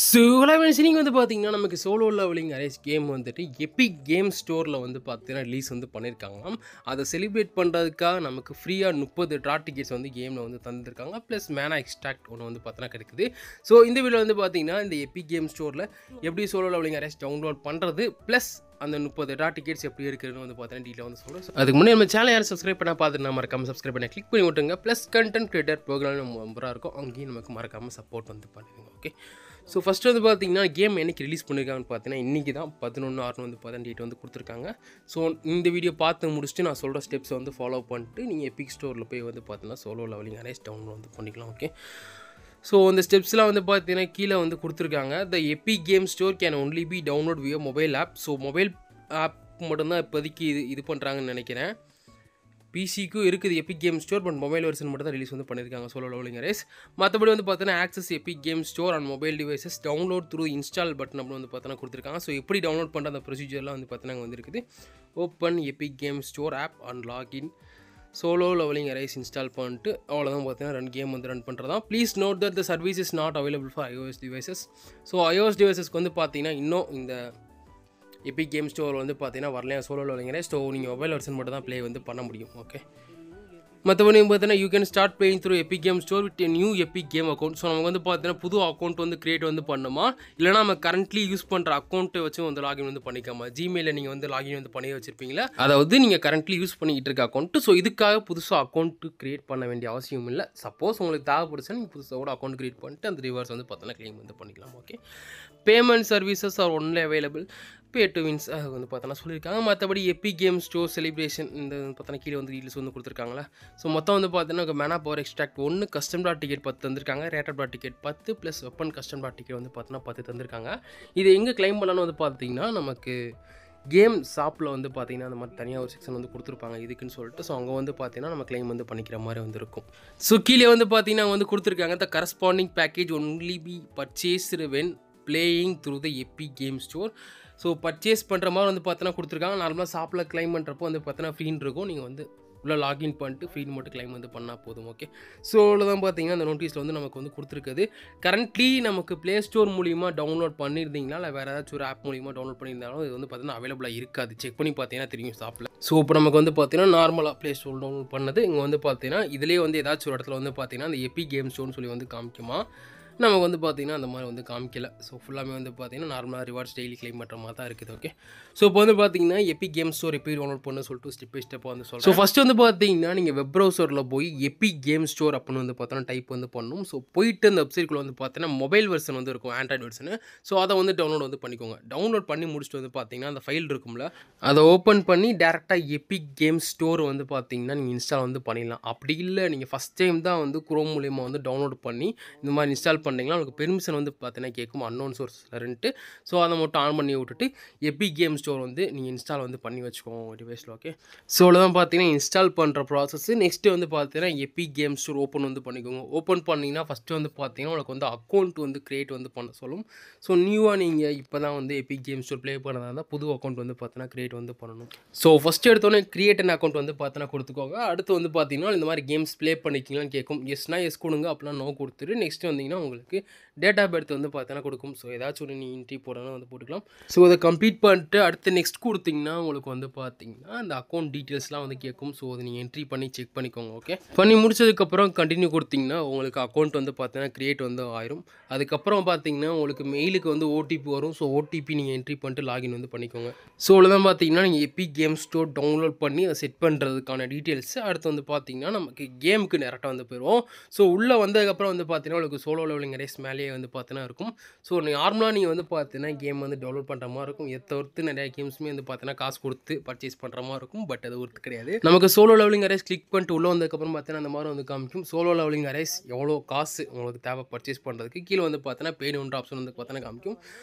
So நீங்கள் வந்து பார்த்தீங்கன்னா நமக்கு சோலோ லெவலிங் அரேஸ் கேம் வந்துட்டு எபிக் கேம் ஸ்டோரில் வந்து பார்த்தீங்கன்னா ரிலீஸ் வந்து பண்ணியிருக்காங்களாம். அதை செலிப்ரேட் பண்ணுறதுக்காக நமக்கு ஃப்ரீயாக 30 ட்ரா டிக்கெட்ஸ் வந்து கேமில் வந்து தந்துருக்காங்க. ப்ளஸ் மேனா எக்ஸ்ட்ராக்ட் ஒன்று வந்து பார்த்தீங்கன்னா கிடைக்குது. ஸோ இந்த வீடியோ வந்து பார்த்தீங்கன்னா இந்த எபிக் கேம் ஸ்டோரில் எப்படி சோலோ லெவலிங் அரேஸ் டவுன்லோட் பண்ணுறது ப்ளஸ் அந்த 30 ட்ரா டிக்கெட்ஸ் எப்படி இருக்குதுன்னு வந்து பார்த்தீங்கன்னா டீட்டெயில் வந்து சொல்கிறேன். அதுக்கு முன்னாடி நம்ம சேனல் யாரும் சப்ஸ்கிரைப் பண்ணால் பார்த்துட்டு நான் மறக்காமல் சப்ஸ்கிரைப் பண்ணி கிளிக் பண்ணி விட்டுங்க. ப்ளஸ் கண்டென்ட் கிரியேட்டர் ப்ரோக்ராம் நம்ம மெம்பராக இருக்கும், அங்கேயும் நமக்கு மறக்காமல் சப்போர்ட் வந்து பண்ணிடுங்க. ஓகே, ஸோ ஃபஸ்ட்டு வந்து பார்த்தீங்கன்னா கேம் என்னைக்கு ரிலீஸ் பண்ணியிருக்காங்கன்னு பார்த்தீங்கன்னா இன்றைக்கி தான் 11/6 வந்து பார்த்தீங்கன்னா டேட் வந்து கொடுத்துருக்காங்க. ஸோ இந்த வீடியோ பார்த்து முடிச்சுட்டு நான் சொல்கிற ஸ்டெப்ஸை வந்து ஃபாலோ பண்ணிட்டு நீங்கள் எபிக் ஸ்டோரில் போய் வந்து பார்த்தீங்கன்னா சோலோ லெவலிங் அரேஸ் டவுன்லோட் வந்து பண்ணிக்கலாம். ஓகே, ஸோ இந்த ஸ்டெப்ஸ்லாம் வந்து பார்த்தீங்கன்னா கீழே வந்து கொடுத்துருக்காங்க. The epic game store can only be download via mobile app. So mobile app மட்டும்தான் இப்போதைக்கு இது பண்ணுறாங்கன்னு நினைக்கிறேன். பிசிக்கும் இருக்குது epic game store, but mobile version மட்டும் தான் ரிலீஸ் வந்து பண்ணியிருக்காங்க சோலோ லெவலிங் அரேஸ். மற்றபடி வந்து பார்த்தீங்கன்னா access Epic game store and mobile devices download through install button அப்படி வந்து பார்த்தீங்கன்னா கொடுத்துருக்காங்க. ஸோ எப்படி டவுன்லோட் பண்ணுற அந்த ப்ரொசீஜர்லாம் வந்து பார்த்தீங்கன்னா வந்து இருக்குது. Open Epic game Store app and login Solo Leveling Arise install பண்ணிட்டு அவ்வளோதான் பார்த்தீங்கன்னா கேம் வந்து ரன் பண்ணுறதா. Please note that the service is not available for iOS devices. So iOS டிவைசஸ்க்கு வந்து பார்த்தீங்கன்னா இன்னும் இந்த எபிக் கேம் ஸ்டோர் வந்து பார்த்தீங்கன்னா வரலையா சோலோ லெவலிங் அரேஸ். ஸோ நீங்கள் மொபைல் வெர்ஷன் மட்டும் தான் ப்ளே வந்து பண்ண முடியும். ஓகே, மற்றபடி பார்த்தீங்கன்னா you can start paying through Epic game store with new Epic game account. So நமக்கு வந்து பார்த்தீங்கன்னா புது அக்கௌண்ட் வந்து கிரியேட் வந்து பண்ணுமா, இல்லைனா நம்ம கரண்ட்லி யூஸ் பண்ணுற அக்கௌண்ட்டை வச்சு வந்து லாகின் வந்து பண்ணிக்காமா. ஜிமெயிலில் நீங்கள் வந்து லாகின் வந்து பண்ணி வச்சுருப்பீங்களா, அதாவது நீங்கள் கரண்ட்லி யூஸ் பண்ணிக்கிட்டு இருக்க அக்கௌண்ட்டு. ஸோ இதுக்காக புதுசாக அக்கௌண்ட்டு கிரியேட் பண்ண வேண்டிய அவசியம் இல்லை. சப்போஸ் உங்களுக்கு தேவைப்படுச்சா நீங்கள் புதுசாக கூட அக்கௌண்ட் கிரியேட் பண்ணிட்டு அந்த ரிவர்ஸ் வந்து பார்த்தீங்கன்னா க்ளைம் வந்து பண்ணிக்கலாம். Okay, payment services are only available pay to wins அது வந்து பார்த்தோன்னா சொல்லியிருக்காங்க. மற்றபடி எபிக் கேம் ஸ்டோர் செலிப்ரேஷன் இந்த பார்த்தோன்னா கீழே வந்து டீல்ஸ் வந்து கொடுத்துருக்காங்களா. ஸோ மொத்தம் வந்து பார்த்தீங்கன்னா மேனா power extract 1, custom dot ticket 10 தந்திருக்காங்க, rated dot ticket 10 plus weapon custom dot ticket வந்து பார்த்தோன்னா 10 தந்திருக்காங்க. இது எங்கே கிளைம் பண்ணலான்னு வந்து பார்த்தீங்கன்னா நமக்கு கேம் ஷாப்பில் வந்து பார்த்தீங்கன்னா அந்த மாதிரி தனியாக ஒரு செக்ஷன் வந்து கொடுத்துருப்பாங்க இதுக்குன்னு சொல்லிட்டு. ஸோ அங்கே வந்து பார்த்தீங்கன்னா நம்ம கிளைம் வந்து பண்ணிக்கிற மாதிரி வந்து இருக்கும். ஸோ கீழே வந்து பார்த்தீங்கன்னா வந்து கொடுத்துருக்காங்க த corresponding package only be purchased when playing through the epic game store. So purchase பண்ணுற மாதிரி வந்து பார்த்தோன்னா கொடுத்துருக்காங்க. நார்மலாக ஷாப்பில் கிளைம் பண்ணுறப்போ வந்து பார்த்தோன்னா ஃப்ரீன்னு இருக்கும். நீங்கள் வந்து உள்ள லாகின் பண்ணிட்டு ஃப்ரீன்னு மட்டும் கிளைம் வந்து பண்ணால் போதும். ஓகே, ஸோ அவ்வளோதான் பார்த்தீங்கன்னா அந்த நோட்டீஸில் வந்து நமக்கு வந்து கொடுத்துருக்குது. கரண்ட்லி நமக்கு ப்ளே ஸ்டோர் மூலிமா டவுன்லோட் பண்ணியிருந்தீங்களா இல்லை வேறு ஏதாச்சும் ஒரு ஆப் மூலிமா டவுன்லோட் பண்ணியிருந்தாலும் இது வந்து பார்த்தீங்கன்னா அவைலபிளாக இருக்காது. செக் பண்ணி பார்த்தீங்கன்னா தெரியும் ஷாப்பில். ஸோ இப்போ நமக்கு வந்து பார்த்தீங்கன்னா நார்மலாக ப்ளே ஸ்டோர் டவுன்லோட் பண்ணது இங்கே வந்து பார்த்தீங்கன்னா இதிலே வந்து ஏதாச்சும் ஒரு இடத்துல வந்து பார்த்தீங்கன்னா அந்த எபிக் கேம் ஸ்டோர்னு சொல்லி வந்து காமிக்குமா. நமக்கு வந்து பார்த்தீங்கன்னா அந்த மாதிரி வந்து காமிக்கல. ஸோ ஃபுல்லாமே வந்து பார்த்தீங்கன்னா நார்மலாக ரிவார்ட்ஸ் டெய்லி கிளைம் பண்ணுற மாதிரி தான் இருக்குது. ஓகே, ஸோ இப்போ வந்து பார்த்தீங்கன்னா எபிக் கேம் ஸ்டோர் எப்படி டவுன்லோட் பண்ண சொல்லிட்டு ஸ்டெப் பை ஸ்டெப்பாக வந்து சொல்கிறேன். ஸோ ஃபஸ்ட்டு வந்து பார்த்தீங்கன்னா நீங்கள் வெப் ப்ரௌசரில் போய் எபிக் கேம் ஸ்டோர் அப்படின்னு வந்து பார்த்தோன்னா டைப் வந்து பண்ணணும். ஸோ போயிட்டு அந்த வெப்சைட்குள்ளே வந்து பார்த்தீங்கன்னா மொபைல் வெர்ஷன் வந்து இருக்கும், ஆண்ட்ராய்டு வெர்ஷனு. ஸோ அதை வந்து டவுன்லோட் வந்து பண்ணிக்கோங்க. டவுன்லோட் பண்ணி முடிச்சுட்டு வந்து பார்த்தீங்கன்னா அந்த ஃபைல் இருக்கும்ல, அதை ஓப்பன் பண்ணி டேரெக்டாக எபிக் கேம் ஸ்டோர் வந்து பார்த்தீங்கன்னா நீங்கள் இன்ஸ்டால் வந்து பண்ணிடலாம். அப்படி இல்லை நீங்கள் ஃபஸ்ட் டைம் தான் வந்து குரோம் மூலியமாக வந்து டவுன்லோட் பண்ணி இந்த மாதிரி இன்ஸ்டால் பண்ணிங்கன்னா உங்களுக்கு பெர்மிஷன் வந்து பார்த்தீங்கன்னா கேட்கும் அன்னோன் சோர்ஸ்லன்ட்டு. ஸோ அதை மட்டும் ஆன் பண்ணி விட்டுட்டு எபிக் கேம் ஸ்டோர் வந்து நீங்கள் இன்ஸ்டால் வந்து பண்ணி வச்சுக்கோங்க உங்கள் டிவைஸில். ஓகே, ஸோ அவ்வளோதான் பார்த்தீங்கன்னா இன்ஸ்டால் பண்ணுற ப்ராசஸ். நெக்ஸ்ட்டு வந்து பார்த்தீங்கன்னா எபிக் கேம் ஸ்டோர் ஓப்பன் வந்து பண்ணிக்கோங்க. ஓப்பன் பண்ணிங்கன்னா ஃபஸ்ட்டு வந்து பார்த்தீங்கன்னா உங்களுக்கு வந்து அக்கௌண்ட் வந்து க்ரியேட் வந்து பண்ண சொல்லும். ஸோ நியூவாக நீங்கள் இப்போ தான் வந்து எபிக் கேம் ஸ்டோர் ப்ளே பண்ணதாக இருந்தால் புது அக்கௌண்ட் வந்து பார்த்தீங்கன்னா க்ரியேட் வந்து பண்ணணும். ஸோ ஃபஸ்ட்டு எடுத்தோன்னே க்ரியேட் அன் அக்கௌண்ட் வந்து பார்த்தீங்கன்னா கொடுத்துக்கோங்க. அடுத்து வந்து பார்த்தீங்கன்னா இந்த மாதிரி கேம்ஸ் ப்ளே பண்ணிக்கலாம்னு கேட்கும். எஸ்னா எஸ் கொடுங்க, அப்படின்னா நோ கொடுத்துட்டு நெக்ஸ்ட் வந்தீங்கன்னா உங்களுக்கு டேட் ஆஃப் பர்த் வந்து பார்த்தீங்கன்னா கொடுக்கும். ஸோ ஏதாச்சும் ஒன்று நீ என்ட்ரி போடணும் வந்து போட்டுக்கலாம். ஸோ அதை கம்ப்ளீட் பண்ணிட்டு அடுத்து நெக்ஸ்ட் கொடுத்தீங்கன்னா உங்களுக்கு வந்து பார்த்தீங்கன்னா அந்த அக்கௌண்ட் டீட்டெயில்ஸ்லாம் வந்து கேட்கும். ஸோ அதை நீங்கள் என்ட்ரி பண்ணி செக் பண்ணிக்கோங்க. ஓகே, பண்ணி முடிச்சதுக்கப்புறம் கண்டினியூ கொடுத்தீங்கன்னா உங்களுக்கு அக்கௌண்ட் வந்து பார்த்தீங்கன்னா க்ரியேட் வந்து ஆயிரும். அதுக்கப்புறம் பார்த்தீங்கன்னா உங்களுக்கு மெயிலுக்கு வந்து ஓடிபி வரும். ஸோ ஓடிபி நீங்கள் என்ட்ரி பண்ணிட்டு லாகின் வந்து பண்ணிக்கோங்க. ஸோ அவ்வளோதான் பார்த்தீங்கன்னா நீங்கள் எபிக் கேம் ஸ்டோர் டவுன்லோட் பண்ணி அதை செட் பண்ணுறதுக்கான டீட்டெயில்ஸ். அடுத்து வந்து பார்த்தீங்கன்னா நமக்கு கேமுக்கு டேரெக்டாக வந்து போயிடும். ஸோ உள்ளே வந்ததுக்கப்புறம் வந்து பார்த்தீங்கன்னா உங்களுக்கு சோலோ லெவலிங் அரேஸ் மேலேயே வந்து பார்த்தீங்கன்னா இருக்கும். ஸோ நார்மலாக நீங்கள் வந்து பார்த்தீங்கன்னா கேம் வந்து டவுன்லோட் பண்ணுற மாதிரி இருக்கும். இதை தவிர்த்து நிறைய கேம்ஸுமே வந்து பார்த்தீங்கன்னா காசு கொடுத்து பர்ச்சேஸ் பண்ணுற மாதிரி இருக்கும். பட் அது ஒர்த்து கிடையாது. நமக்கு சோலோ லெவலிங் அரேஸ் கிளிக் பண்ணிட்டு உள்ளே வந்ததுக்கப்புறம் பார்த்தீங்கன்னா அந்த மாதிரி வந்து காமிக்கும். சோலோ லெவலிங் அரேஸ் எவ்வளோ காசு உங்களுக்கு தேவை பர்ச்சேஸ் பண்ணுறதுக்கு கீழே வந்து பார்த்தீங்கன்னா பே நோன்ற ஆப்ஷன் வந்து பார்த்தீங்கன்னா காமிக்கும்.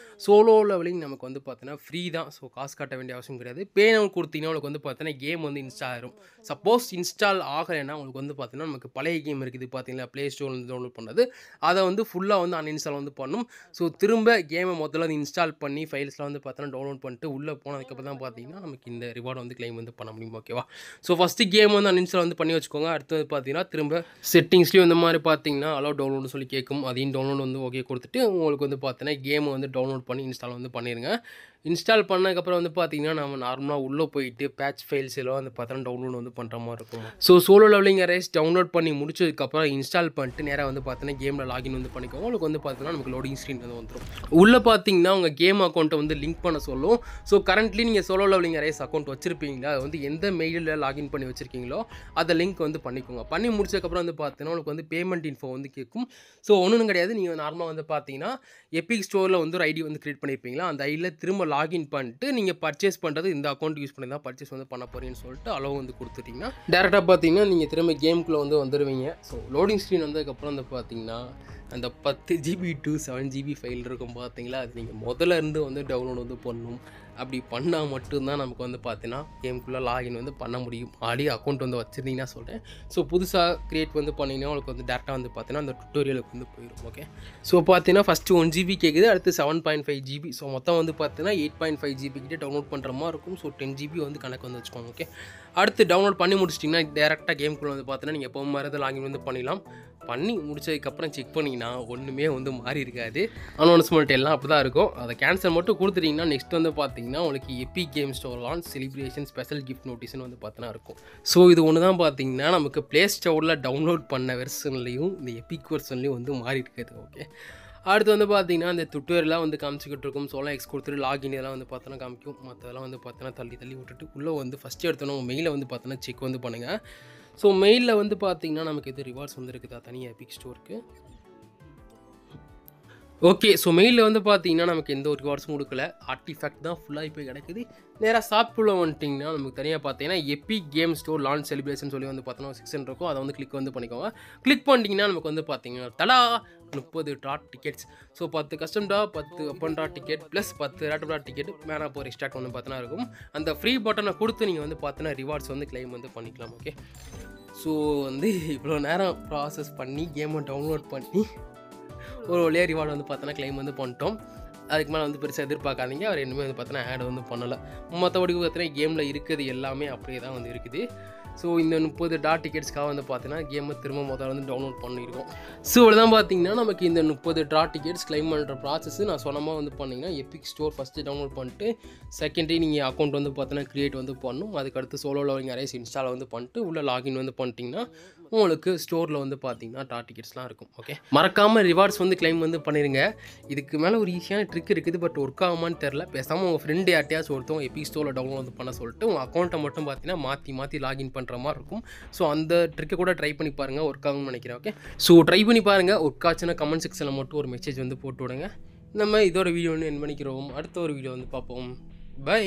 சோலோ லெவலிங் நமக்கு வந்து பார்த்தீங்கன்னா ஃப்ரீ தான். ஸோ காசு காட்ட வேண்டிய அவசியம் கிடையாது. பே நோன் கொடுத்தீங்கன்னா உங்களுக்கு வந்து பார்த்தீங்கன்னா கேம் வந்து இன்ஸ்டால் ஆயிரும். சப்போஸ் இன்ஸ்டால் ஆகலைன்னா உங்களுக்கு வந்து பார்த்தீங்கன்னா நமக்கு பழைய கேம் இருக்குது பார்த்தீங்கன்னா ப்ளே ஸ்டோர் வந்து டவுன்லோட் பண்ணுறது, அதை வந்து ஃபுல்லாக வந்து அன்இன்ஸ்டால் வந்து பண்ணும். ஸோ திரும்ப கேமை முதல்ல வந்து இன்ஸ்டால் பண்ணி ஃபைல்ஸ்லாம் வந்து பார்த்தோன்னா டவுன்லோட் பண்ணிட்டு உள்ளே போனதுக்கப்புறம் தான் பார்த்தீங்கன்னா நமக்கு இந்த ரிவார்டு வந்து கிளைம் வந்து பண்ண முடியும். ஓகேவா? ஸோ ஃபஸ்ட்டு கேம் வந்து அன்இன்ஸ்டால் வந்து பண்ணி வச்சுக்கோங்க. அடுத்தது பார்த்தீங்கன்னா திரும்ப செட்டிங்ஸ்லேயும் இந்த மாதிரி பார்த்தீங்கன்னா அலோ டவுன்லோடு சொல்லி கேட்கும். அதையும் டவுன்லோட் வந்து ஓகே கொடுத்துட்டு உங்களுக்கு வந்து பார்த்தீங்கன்னா கேமை வந்து டவுன்லோட் பண்ணி இன்ஸ்டால் வந்து பண்ணிடுங்க. இன்ஸ்டால் பண்ணதுக்கப்புறம் வந்து பார்த்தீங்கன்னா நம்ம நார்மலாக உள்ளே போயிட்டு பேட்ச் ஃபைல்ஸ் எல்லாம் வந்து பார்த்தோன்னா டவுன்லோட் வந்து பண்ணுற மாதிரி இருக்கும். So Solo Leveling Arise download பண்ணி முடிச்சதுக்கப்புறம் இன்ஸ்டால் பண்ணிட்டு நேராக வந்து பார்த்தீங்கன்னா கேமில் லாகின் வந்து பண்ணிக்கோங்க. உங்களுக்கு வந்து பார்த்தீங்கன்னா நமக்கு லோடிங் ஸ்க்ரீன் வந்து வந்துடும். உள்ளே பார்த்தீங்கன்னா உங்கள் கேம் அக்கௌண்ட்டை வந்து லிங்க் பண்ண சொல்லும். ஸோ கரண்ட்லி நீங்கள் சோலோ லெவலிங் அரேஸ் அக்கௌண்ட் வச்சிருப்பீங்களா, அது வந்து எந்த மெயிலில் லாகின் பண்ணி வச்சிருக்கீங்களோ அதை லிங்க் வந்து பண்ணிக்கோங்க. பண்ணி முடிச்சதுக்கப்புறம் வந்து பார்த்தீங்கன்னா உங்களுக்கு வந்து பேமெண்ட் இன்ஃபோ வந்து கேட்கும். ஸோ ஒன்றும் கிடையாது, நீங்கள் நார்மலாக வந்து பார்த்தீங்கன்னா எபிக் ஸ்டோரில் வந்து ஒரு ஐடி வந்து கிரியேட் பண்ணியிருப்பீங்களா, அந்த ஐடியில் திரும்ப லாகின் பண்ணிட்டு நீங்கள் பர்ச்சேஸ் பண்ணுறது இந்த அக்கௌண்ட் யூஸ் பண்ணி தான் பர்ச்சேஸ் வந்து பண்ண போகிறீங்கன்னு சொல்லிட்டு அலோவ் வந்து கொடுத்துட்டிங்கன்னா டேரெக்டாக பார்த்தீங்கன்னா நீங்கள் திரும்ப கேமுக்குள்ளே வந்து வந்துடுவீங்க. ஸோ லோடிங் ஸ்க்ரீன் வந்ததுக்கப்புறம் வந்து பார்த்தீங்கன்னா அந்த 10 GB to 7 GB ஃபைல் இருக்கும் பார்த்தீங்களா, அது நீங்கள் முதல்ல இருந்து வந்து டவுன்லோட் வந்து பண்ணணும். அப்படி பண்ணால் மட்டும்தான் நமக்கு வந்து பார்த்தீங்கன்னா கேமுக்குள்ளே லாகின் வந்து பண்ண முடியும். ஆல்ரெடி அக்கௌண்ட் வந்து வச்சுருந்தீங்கன்னா சொல்கிறேன். ஸோ புதுசாக க்ரியேட் வந்து பண்ணிங்கன்னா உங்களுக்கு வந்து டேரெக்டாக வந்து பார்த்தீங்கன்னா அந்த டுட்டோரியலுக்கு வந்து போயிடும். ஓகே, ஸோ பார்த்தீங்கன்னா ஃபஸ்ட்டு 1 GB கேட்குது, அடுத்து 7.5 GB. ஸோ மொத்தம் வந்து பார்த்தீங்கன்னா 8.5 GB கிட்டே டவுன்லோட் பண்ணுற மாதிரி இருக்கும். ஸோ 10 GB வந்து கணக்கு வந்து வச்சுக்கோங்க. ஓகே, அடுத்து டவுன்லோட் பண்ணி முடிச்சிட்டிங்கன்னா டேரெக்டாக கேமுக்குள்ளே வந்து பார்த்தீங்கன்னா நீங்கள் எப்போ மாதிரி லாகின் வந்து பண்ணிடலாம். பண்ணி முடிச்சதுக்கப்புறம் செக் பண்ணிங்கன்னா ஒன்றுமே வந்து மாறி இருக்காது. அனௌன்ஸ்மெண்ட் எல்லாம் அப்படி தான் இருக்கும். அதை கேன்சல் மட்டும் கொடுத்துட்டிங்கன்னா நெக்ஸ்ட் வந்து பார்த்தீங்கன்னா உங்களுக்கு epic game store launch celebration special gift நோட்டீஸ்னு வந்து பார்த்தீங்கன்னா இருக்கும். ஸோ இது ஒன்று தான் பார்த்தீங்கன்னா நமக்கு ப்ளே ஸ்டோரில் டவுன்லோட் பண்ண வெர்ஷன்லையும் இந்த எபிக் வெர்ஷன்லையும் வந்து மாறி இருக்குது. ஓகே, அடுத்து வந்து பார்த்தீங்கன்னா இந்த டுட்டோரியெலாம் வந்து காமிச்சிக்கிட்டு இருக்கும். சோலோ எக்ஸ் கொடுத்துட்டு லாகின் இதெல்லாம் வந்து பார்த்தோன்னா காமிக்கும். மற்றதெல்லாம் வந்து பார்த்தோன்னா தள்ளி விட்டுட்டு உள்ளே வந்து ஃபஸ்ட்டு எடுத்தோன்னா உங்கள் மெயிலை வந்து பார்த்தோன்னா செக் வந்து பண்ணுங்கள். ஸோ மெயிலில் வந்து பார்த்தீங்கன்னா நமக்கு எது ரிவார்ட்ஸ் வந்து இருக்குதா தனியாக எபிக் ஸ்டோருக்கு. ஓகே, ஸோ மெயிலில் வந்து பார்த்தீங்கன்னா நமக்கு எந்த ஒரு ரிவார்ட்ஸும் கொடுக்கல. ஆர்டிஃபேக்ட் தான் ஃபுல்லாக இப்போ கிடைக்குது. நேராக ஷாப்புக்குள்ளே வந்துட்டிங்கன்னா நமக்கு தனியாக பார்த்தீங்கன்னா Epic game store launch celebration சொல்லி வந்து பார்த்தோன்னா செக்ஷன் இருக்கும். அதை வந்து கிளிக் வந்து பண்ணிக்கோங்க. கிளிக் பண்ணிட்டீங்கன்னா நமக்கு வந்து பார்த்தீங்கன்னா தலா 30 டாட் டிக்கெட்ஸ். ஸோ 10 கஸ்டம் டா 10 அப்பன் டாட் டிக்கெட் ப்ளஸ் 10 ரேட்டம் டாட் டிக்கெட் மேலே போகிற எக்ஸ்ட்ராக்ட் வந்து பார்த்தோன்னா இருக்கும். அந்த ஃப்ரீ பட்டனை கொடுத்து நீங்கள் வந்து பார்த்தோன்னா ரிவார்ட்ஸ் வந்து கிளைம் வந்து பண்ணிக்கலாம். ஓகே, ஸோ வந்து இவ்வளோ நேரம் ப்ராசஸ் பண்ணி கேமை டவுன்லோட் பண்ணி ஒரு வழியாக ரிவார்டு வந்து பார்த்தோன்னா கிளைம் வந்து பண்ணிட்டோம். அதுக்கு மேலே வந்து பெருசாக எதிர்பார்க்காதீங்க. அவர் இன்னுமே வந்து பார்த்தோன்னா ஆட் வந்து பண்ணலை. மற்றபடி பார்த்தீங்கன்னா கேமில் இருக்கிறது எல்லாமே அப்படியே தான் வந்து இருக்குது. ஸோ இந்த 30 டாட் டிக்கெட்ஸ்க்காக வந்து பார்த்தீங்கன்னா கேமை திரும்ப முதல்ல வந்து டவுன்லோட் பண்ணியிருக்கோம். ஸோ இவ்வளோ தான் பார்த்தீங்கன்னா நமக்கு இந்த 30 டாட் டிக்கெட்ஸ் கிளைம் பண்ணுற ப்ராசஸ் நான் சொன்னமாக வந்து பண்ணிங்கன்னா எபிக் ஸ்டோர் ஃபஸ்ட்டு டவுன்லோட் பண்ணிட்டு செகண்டரி நீங்கள் அக்கௌண்ட் வந்து பார்த்தீங்கன்னா க்ரியேட் வந்து பண்ணணும். அதுக்கடுத்து சோலோ லெவலிங் அரேஸ் இன்ஸ்டால் வந்து பண்ணிட்டு உள்ளே லாகின் வந்து பண்ணிட்டீங்கன்னா உங்களுக்கு ஸ்டோரில் வந்து பார்த்தீங்கன்னா டாட் டிக்கெட்ஸ்லாம் இருக்கும். ஓகே, மறக்காமல் ரிவார்ட்ஸ் வந்து கிளைம் வந்து பண்ணிடுங்க. இதுக்கு மேலே ஒரு ஈஸியான ட்ரிக் இருக்குது, பட் ஒர்க் ஆகுமான்னு தெரில. பேசாமல் உங்கள் ஃப்ரெண்டு யார்ட்டையாச்சும் ஒருத்தவங்க எபிக் ஸ்டோரில் டவுன்லோட் வந்து பண்ண சொல்லிட்டு உங்கள் அக்கௌண்ட்டை மட்டும் பார்த்தீங்கன்னா மாற்றி லாகின் பண்ணுற மாதிரி இருக்கும். ஸோ அந்த ட்ரிக்கை கூட ட்ரை பண்ணி பாருங்கள், ஒர்க் ஆகும்னு நினைக்கிறேன். ஓகே, ஸோ ட்ரை பண்ணி பாருங்கள். ஒர்க் ஆச்சுன்னா கமெண்ட் செக்ஷனில் மட்டும் ஒரு மெசேஜ் வந்து போட்டு விடுங்க. நம்ம இதோட வீடியோ வந்து என் பண்ணிக்கிறோம். அடுத்த ஒரு வீடியோ வந்து பார்ப்போம். பை.